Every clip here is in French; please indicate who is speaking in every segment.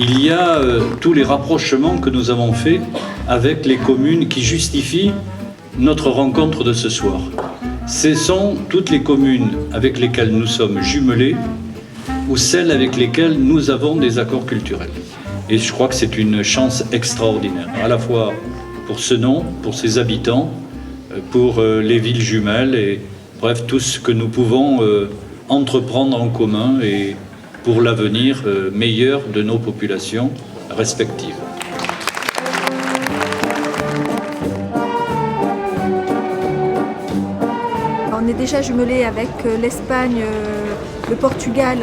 Speaker 1: il y a tous les rapprochements que nous avons faits avec les communes qui justifient notre rencontre de ce soir. Ce sont toutes les communes avec lesquelles nous sommes jumelés ou celles avec lesquelles nous avons des accords culturels. Et je crois que c'est une chance extraordinaire, à la fois pour Senon, pour ses habitants, pour les villes jumelles et bref, tout ce que nous pouvons entreprendre en commun et pour l'avenir meilleur de nos populations respectives.
Speaker 2: On est déjà jumelé avec l'Espagne, le Portugal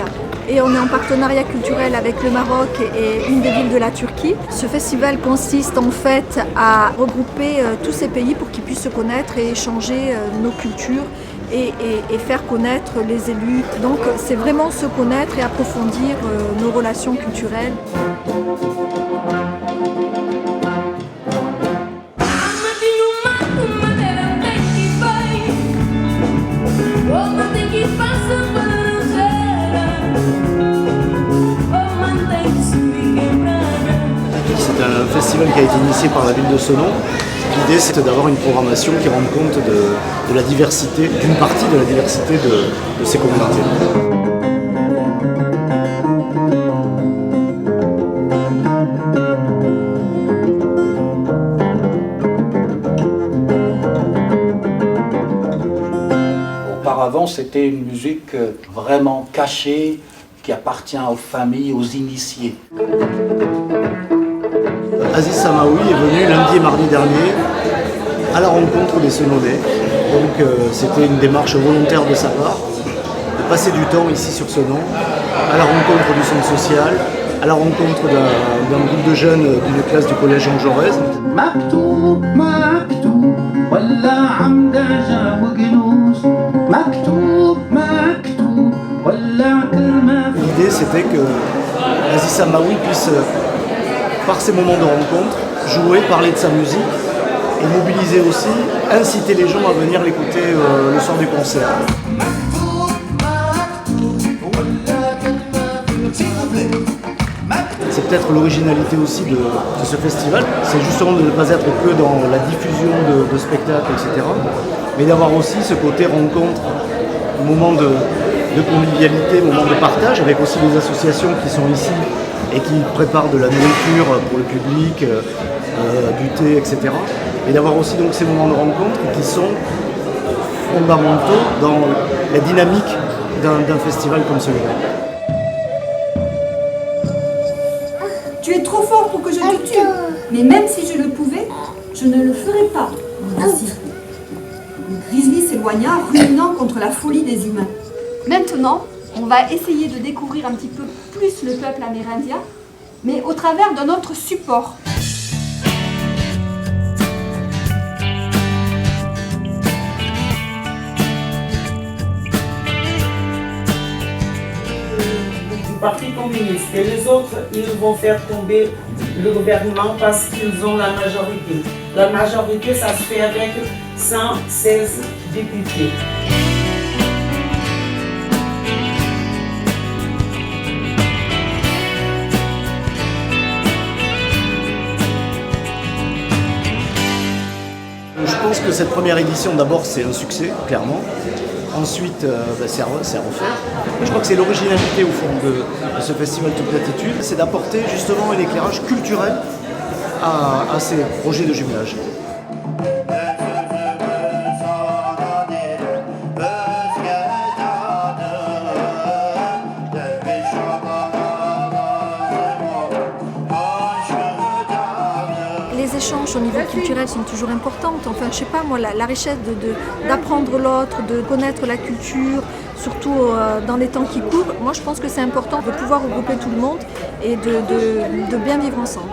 Speaker 2: et on est en partenariat culturel avec le Maroc et une des villes de la Turquie. Ce festival consiste en fait à regrouper tous ces pays pour qu'ils puissent se connaître et échanger nos cultures et faire connaître les élus. Donc c'est vraiment se connaître et approfondir nos relations culturelles.
Speaker 3: C'est un festival qui a été initié par la ville de Senon. L'idée, c'était d'avoir une programmation qui rende compte de la diversité, d'une partie de la diversité de ces communautés.
Speaker 4: Auparavant, c'était une musique vraiment cachée, qui appartient aux familles, aux initiés.
Speaker 3: Aziz Samaoui est venu lundi et mardi dernier à la rencontre des Senonais. Donc c'était une démarche volontaire de sa part, de passer du temps ici sur Senon, à la rencontre du centre social, à la rencontre d'un groupe de jeunes d'une classe du collège Jean Jaurès. L'idée c'était que Aziz Samaoui puisse, par ces moments de rencontre, jouer, parler de sa musique et mobiliser aussi, inciter les gens à venir l'écouter le soir du concert. C'est peut-être l'originalité aussi de ce festival, c'est justement de ne pas être que dans la diffusion de spectacles, etc., mais d'avoir aussi ce côté rencontre, moment de convivialité, moment de partage, avec aussi des associations qui sont ici et qui préparent de la nourriture pour le public, du thé, etc. Et d'avoir aussi donc ces moments de rencontre qui sont fondamentaux dans la dynamique d'un festival comme celui-là.
Speaker 5: Tu es trop fort pour que je te tue, mais même si je le pouvais, je ne le ferais pas. Ainsi. Le grizzly s'éloigna, ruminant contre la folie des humains. Maintenant, on va essayer de découvrir un petit peu plus le peuple amérindien, mais au travers d'un autre support.
Speaker 6: Du Parti communiste et les autres, ils vont faire tomber le gouvernement parce qu'ils ont la majorité. La majorité, ça se fait avec 116 députés.
Speaker 3: Je pense que cette première édition, d'abord, c'est un succès, clairement. Ensuite, c'est à refaire. Je crois que c'est l'originalité, au fond, de ce festival Toute Latitude, c'est d'apporter justement un éclairage culturel à ces projets de jumelage.
Speaker 2: Les échanges au niveau culturel sont toujours importantes. Enfin, je sais pas moi, la richesse d'apprendre l'autre, de connaître la culture, surtout dans les temps qui courent. Moi, je pense que c'est important de pouvoir regrouper tout le monde et de bien vivre ensemble.